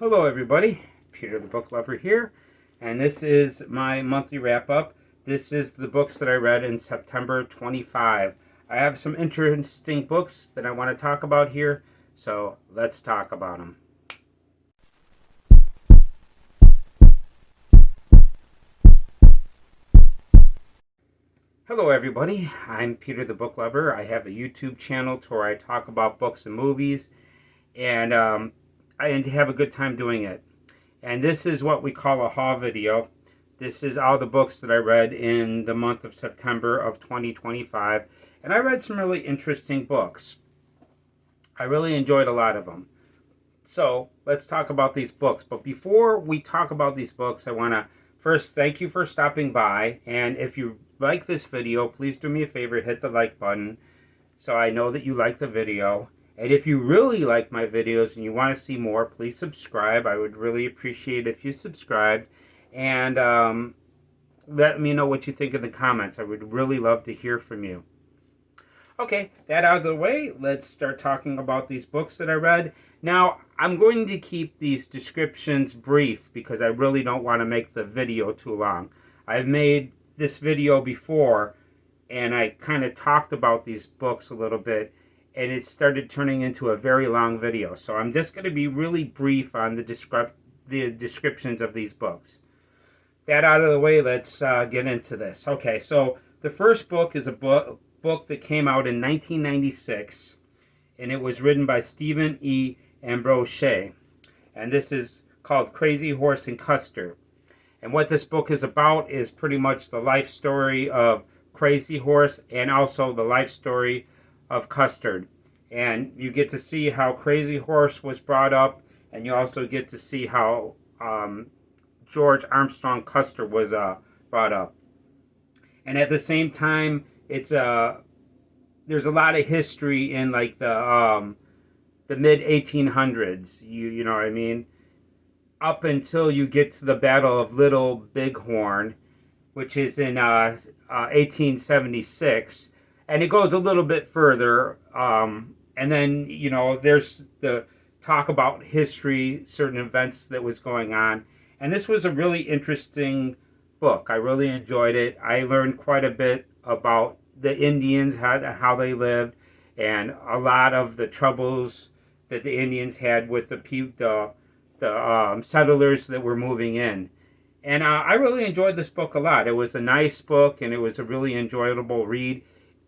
Hello everybody, Peter the Book Lover here, and this is my monthly wrap-up. This is the books that I read in September 25. I have some interesting books that I want to talk about here, so let's talk about them. Hello everybody, I'm Peter the Book Lover. I have a YouTube channel where I talk about books and movies, and I have a good time doing it. And this is what we call a haul video. This is all the books that I read in the month of September of 2025. And I read some really interesting books. I really enjoyed a lot of them. So let's talk about these books. But before we talk about these books, I want to first thank you for stopping by. And if you like this video, please do me a favor, hit the like button so I know that you like the video. And if you really like my videos and you want to see more, please subscribe. I would really appreciate it if you subscribed. And let me know what you think in the comments. I would really love to hear from you. Okay, that out of the way, let's start talking about these books that I read. Now, I'm going to keep these descriptions brief because I really don't want to make the video too long. I've made this video before, and I kind of talked about these books a little bit, and it started turning into a very long video. So I'm just going to be really brief on the descriptions of these books. That out of the way, let's get into this. Okay, so the first book is a book that came out in 1996, and it was written by Stephen E. Ambroshe. And this is called Crazy Horse and Custard. And what this book is about is pretty much the life story of Crazy Horse and also the life story of Custard. And you get to see how Crazy Horse was brought up, and you also get to see how George Armstrong Custer was brought up. And at the same time, it's there's a lot of history in like the mid 1800s. You know what I mean? Up until you get to the Battle of Little Bighorn, which is in 1876, and it goes a little bit further. And then there's the talk about history, certain events that was going on. And this was a really interesting book. I really enjoyed it. I learned quite a bit about the Indians, how they lived, and a lot of the troubles that the Indians had with the settlers that were moving in. And I really enjoyed this book a lot. It was a nice book, and it was a really enjoyable read.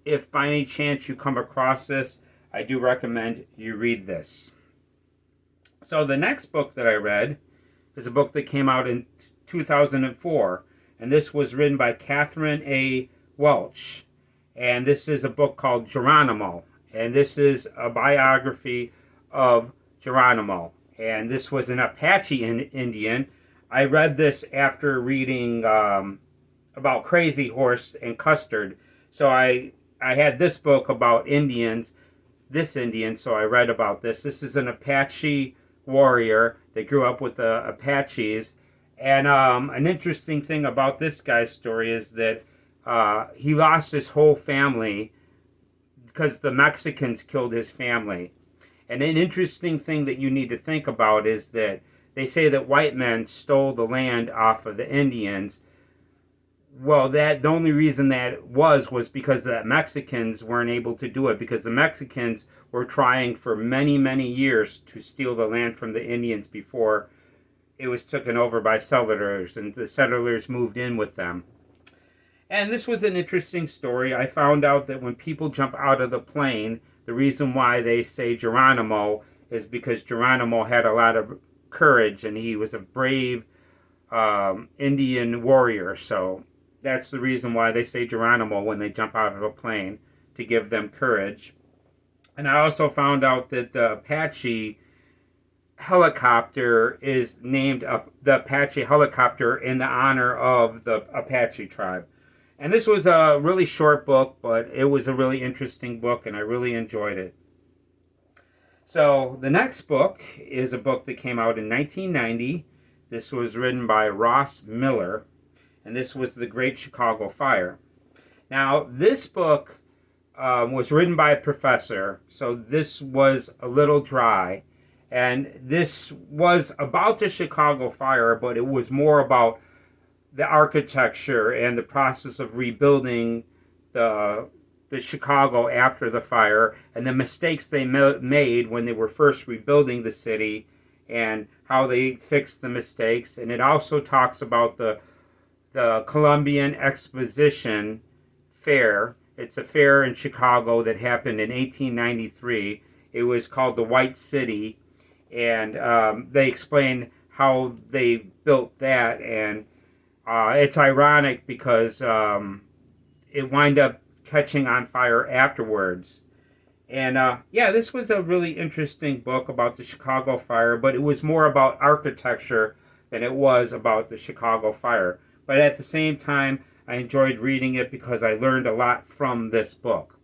If by any chance you come across this, I do recommend you read this. So the next book that I read is a book that came out in 2004, and this was written by Catherine A. Welch. And this is a book called Geronimo, and this is a biography of Geronimo. And this was an Apache Indian. I read this after reading about Crazy Horse and Custard. So I had this book about Indians, so I read about this. This is an Apache warrior that grew up with the Apaches. And an interesting thing about this guy's story is that he lost his whole family because the Mexicans killed his family. And an interesting thing that you need to think about is that they say that white men stole the land off of the Indians. Well, the only reason that was because the Mexicans weren't able to do it, because the Mexicans were trying for many, many years to steal the land from the Indians before it was taken over by settlers, and the settlers moved in with them. And this was an interesting story. I found out that when people jump out of the plane, the reason why they say Geronimo is because Geronimo had a lot of courage, and he was a brave Indian warrior. So that's the reason why they say Geronimo when they jump out of a plane, to give them courage. And I also found out that the Apache helicopter is named the Apache helicopter in the honor of the Apache tribe. And this was a really short book, but it was a really interesting book, and I really enjoyed it. So the next book is a book that came out in 1990. This was written by Ross Miller, and this was The Great Chicago Fire. Now, this book was written by a professor, so this was a little dry, And this was about the Chicago fire, but it was more about the architecture and the process of rebuilding the Chicago after the fire, and the mistakes they made when they were first rebuilding the city, and how they fixed the mistakes. And it also talks about the Columbian Exposition Fair. It's a fair in Chicago that happened in 1893. It was called the White City, and they explain how they built that. And it's ironic because it wind up catching on fire afterwards. And yeah, this was a really interesting book about the Chicago fire, but it was more about architecture than it was about the Chicago fire. But at the same time, I enjoyed reading it because I learned a lot from this book.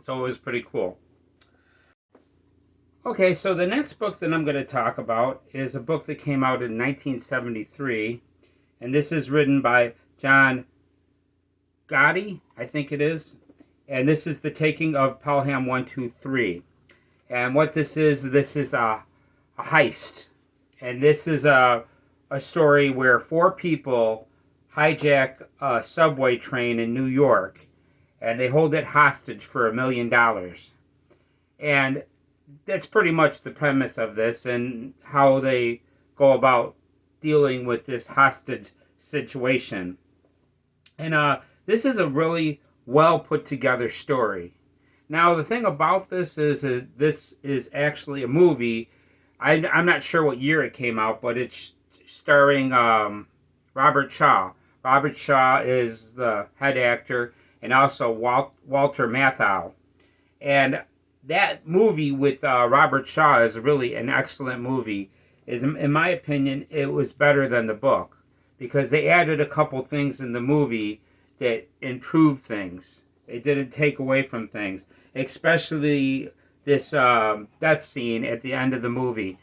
So it was pretty cool. Okay, so the next book that I'm going to talk about is a book that came out in 1973, and this is written by John Gotti, I think it is, and this is The Taking of Pelham 123. And what this is a heist, and this is a story where four people hijack a subway train in New York, and they hold it hostage for $1 million. And that's pretty much the premise of this, and how they go about dealing with this hostage situation. And this is a really well put together story. Now, the thing about this is this is actually a movie. I'm not sure what year it came out, but it's starring Robert Shaw. Robert Shaw is the head actor, and also Walter Matthau. And that movie with Robert Shaw is really an excellent movie. In my opinion, it was better than the book, because they added a couple things in the movie that improved things. It didn't take away from things, especially this death scene at the end of the movie.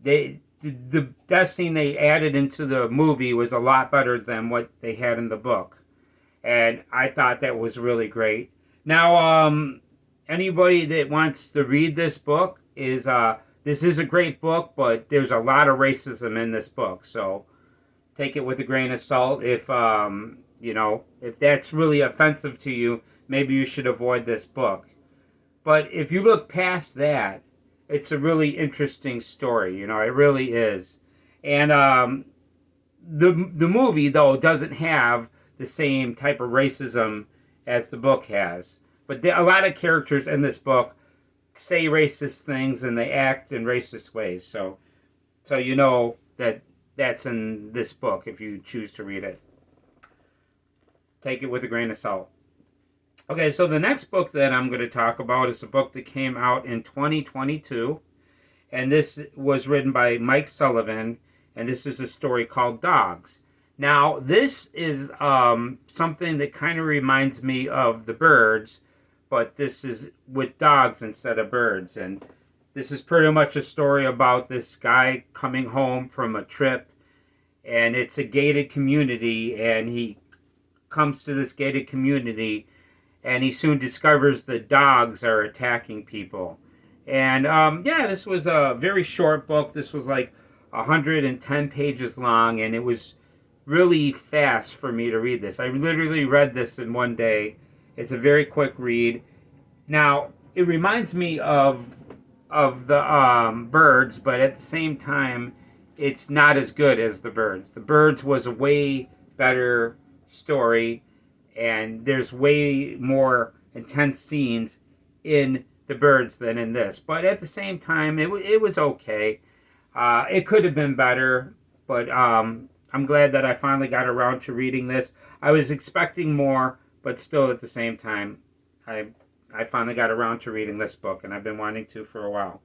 The death scene they added into the movie was a lot better than what they had in the book, and I thought that was really great. Now, anybody that wants to read this book this is a great book, but there's a lot of racism in this book, so take it with a grain of salt. If if that's really offensive to you, maybe you should avoid this book. But if you look past that, it's a really interesting story. It really is. And the movie, though, doesn't have the same type of racism as the book has. But a lot of characters in this book say racist things, and they act in racist ways. So you know that that's in this book if you choose to read it. Take it with a grain of salt. Okay, so the next book that I'm going to talk about is a book that came out in 2022, and this was written by Mike Sullivan, and this is a story called Dogs. Now, this is something that kind of reminds me of The Birds, but this is with dogs instead of birds. And this is pretty much a story about this guy coming home from a trip, and it's a gated community, and he comes to this gated community, and he soon discovers the dogs are attacking people. And yeah, this was a very short book. This was like 110 pages long, and it was really fast for me to read this. I literally read this in one day. It's a very quick read. Now, it reminds me of the Birds, but at the same time, it's not as good as The Birds. The Birds was a way better story, and there's way more intense scenes in The Birds than in this. But at the same time, it was okay. It could have been better, but I'm glad that I finally got around to reading this. I was expecting more, but still at the same time, I finally got around to reading this book, and I've been wanting to for a while.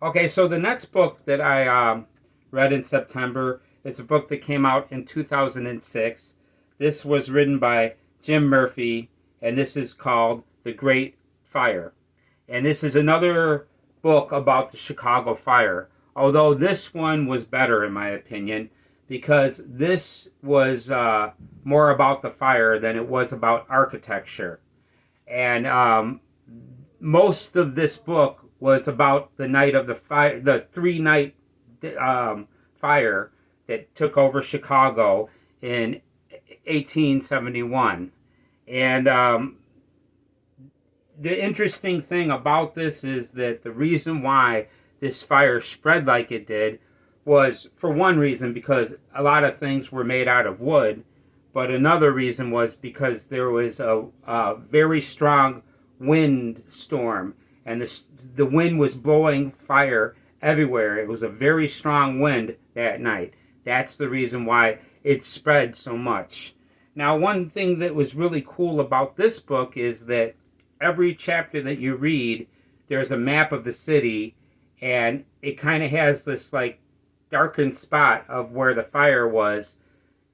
Okay, so the next book that I read in September is a book that came out in 2006. This was written by Jim Murphy, and this is called The Great Fire. And this is another book about the Chicago fire, although this one was better in my opinion, because this was more about the fire than it was about architecture. And most of this book was about the night of the fire, the 3-night fire that took over Chicago in 1871. And the interesting thing about this is that the reason why this fire spread like it did was, for one reason, because a lot of things were made out of wood, but another reason was because there was a very strong wind storm, and the wind was blowing fire everywhere. It was a very strong wind that night. That's the reason why it spread so much. Now, one thing that was really cool about this book is that every chapter that you read, there's a map of the city, and it kind of has this like darkened spot of where the fire was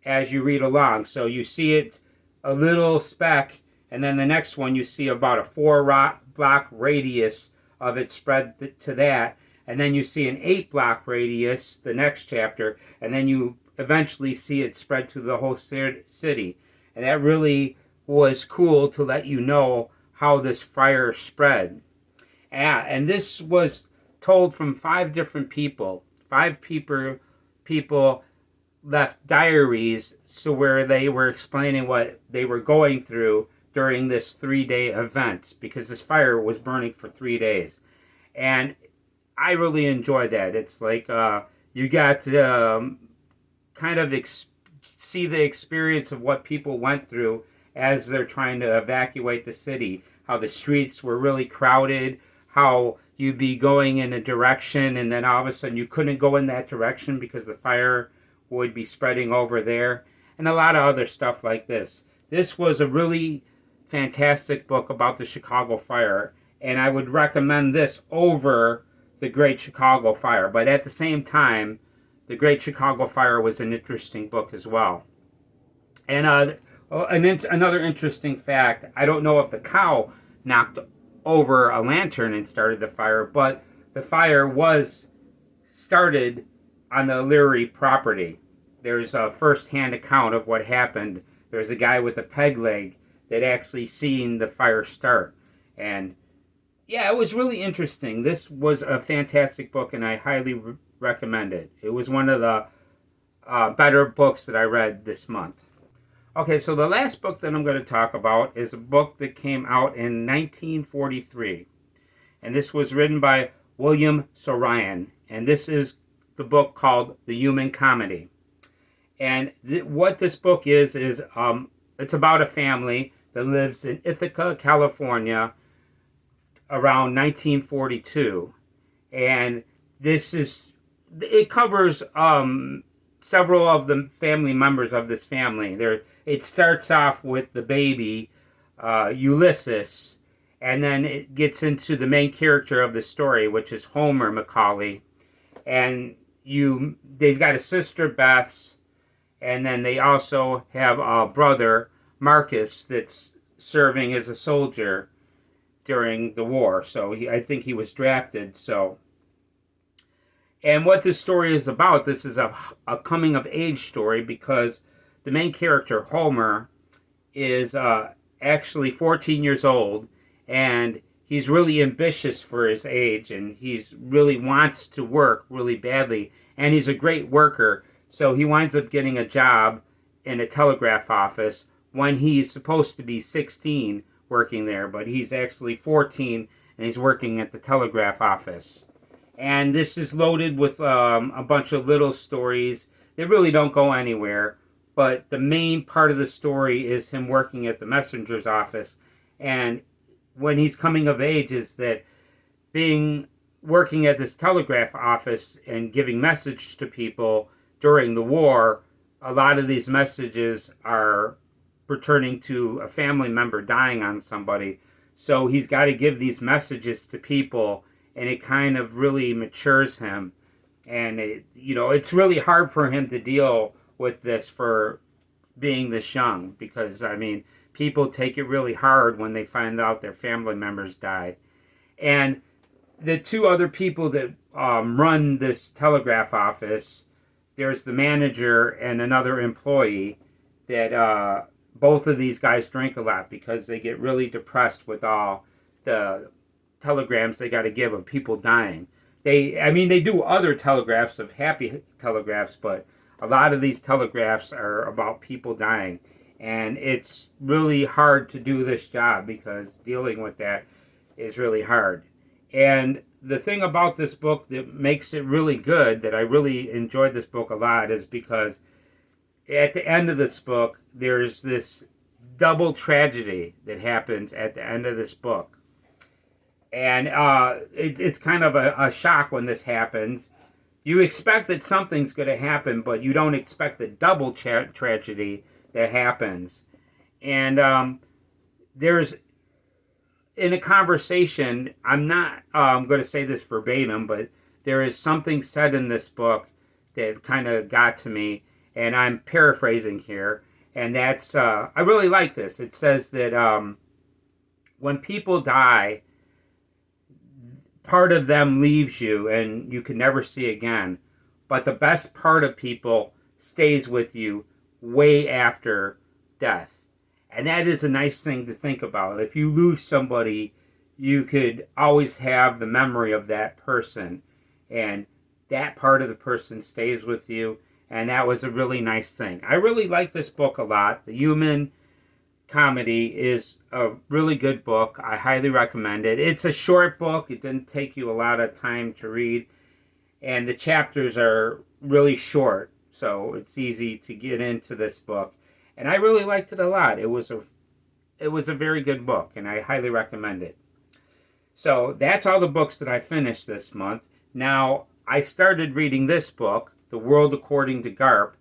as you read along. So you see it a little speck, and then the next one you see about a 4-block radius of it spread to that, and then you see an 8-block radius the next chapter, and then you eventually see it spread to the whole city. And that really was cool to let you know how this fire spread. And this was told from 5 different people. 5 people left diaries, so where they were explaining what they were going through during this 3-day event, because this fire was burning for 3 days. And I really enjoyed that. It's like you got to kind of see the experience of what people went through as they're trying to evacuate the city, how the streets were really crowded, how you'd be going in a direction and then all of a sudden you couldn't go in that direction because the fire would be spreading over there, and a lot of other stuff like this. This was a really fantastic book about the Chicago fire, and I would recommend this over the Great Chicago Fire. But at the same time, the Great Chicago Fire was an interesting book as well. And another interesting fact, I don't know if the cow knocked over a lantern and started the fire, but the fire was started on the Leary property. There's a first-hand account of what happened. There's a guy with a peg leg that actually seen the fire start. And yeah, it was really interesting. This was a fantastic book, and I highly recommend it. It was one of the better books that I read this month. Okay, so the last book that I'm going to talk about is a book that came out in 1943. And this was written by William Saroyan. And this is the book called The Human Comedy. And what this book is it's about a family that lives in Ithaca, California, around 1942. And it covers several of the family members of this family. It starts off with the baby, Ulysses, and then it gets into the main character of the story, which is Homer McCauley. And they've got a sister, Beth, and then they also have a brother, Marcus, that's serving as a soldier during the war. So I think he was drafted. And what this story is about, this is a coming-of-age story, because the main character, Homer, is actually 14 years old, and he's really ambitious for his age, and he's really wants to work really badly, and he's a great worker. So he winds up getting a job in a telegraph office when he's supposed to be 16 working there, but he's actually 14 and he's working at the telegraph office. And this is loaded with a bunch of little stories that really don't go anywhere, but the main part of the story is him working at the messenger's office. And when he's coming of age is that working at this telegraph office and giving message to people during the war, a lot of these messages are returning to a family member dying on somebody. So he's got to give these messages to people, and it kind of really matures him. And it's really hard for him to deal with this for being this young, because people take it really hard when they find out their family members died. And the 2 other people that run this telegraph office, there's the manager and another employee, that both of these guys drink a lot because they get really depressed with all the telegrams they got to give of people dying. They do other telegraphs of happy telegraphs, but a lot of these telegraphs are about people dying. And it's really hard to do this job because dealing with that is really hard. And the thing about this book that makes it really good, that I really enjoyed this book a lot, is because at the end of this book, there's this double tragedy that happens at the end of this book. And it's kind of a shock when this happens. You expect that something's going to happen, but you don't expect the double tragedy that happens. And there's, in a conversation, I'm not going to say this verbatim, but there is something said in this book that kind of got to me, and I'm paraphrasing here, and that's, I really like this. It says that when people die, part of them leaves you and you can never see again, but the best part of people stays with you way after death. And that is a nice thing to think about. If you lose somebody, you could always have the memory of that person, and that part of the person stays with you, and that was a really nice thing. I really like this book a lot. The Human Comedy is a really good book. I highly recommend it. It's a short book. It didn't take you a lot of time to read, and the chapters are really short, so it's easy to get into this book. And I really liked it a lot. It was a very good book, and I highly recommend it. So that's all the books that I finished this month. Now, I started reading this book, The World According to Garp,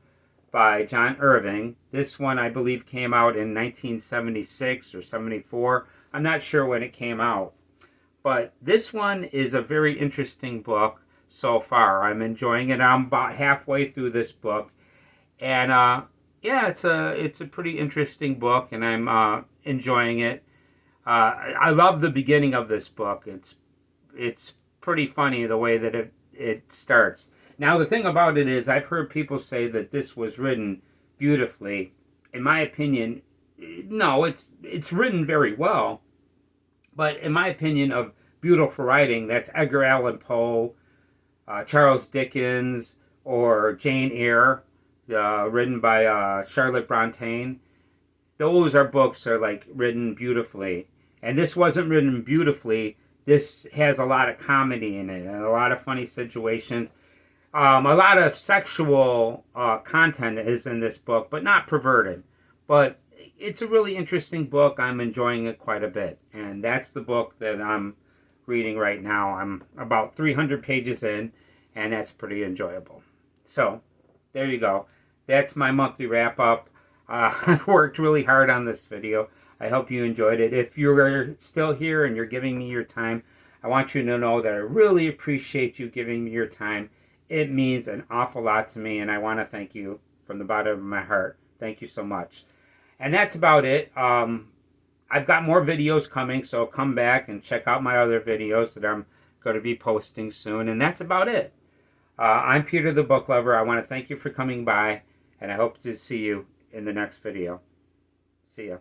by John Irving. This one, I believe, came out in 1976 or 74. I'm not sure when it came out. But this one is a very interesting book so far. I'm enjoying it. I'm about halfway through this book. And yeah, it's a pretty interesting book, and I'm enjoying it. I love the beginning of this book. It's pretty funny the way that it starts. Now, the thing about it is, I've heard people say that this was written beautifully. In my opinion, no, it's written very well. But in my opinion of beautiful writing, that's Edgar Allan Poe, Charles Dickens, or Jane Eyre, written by Charlotte Brontë. Those are books that are like written beautifully. And this wasn't written beautifully. This has a lot of comedy in it and a lot of funny situations. A lot of sexual content is in this book, but not perverted. But it's a really interesting book. I'm enjoying it quite a bit. And that's the book that I'm reading right now. I'm about 300 pages in, and that's pretty enjoyable. So, there you go. That's my monthly wrap-up. I've worked really hard on this video. I hope you enjoyed it. If you're still here and you're giving me your time, I want you to know that I really appreciate you giving me your time. It means an awful lot to me, and I want to thank you from the bottom of my heart. Thank you so much. And that's about it. I've got more videos coming, so come back and check out my other videos that I'm going to be posting soon. And that's about it. I'm Peter the Book Lover. I want to thank you for coming by, and I hope to see you in the next video. See ya.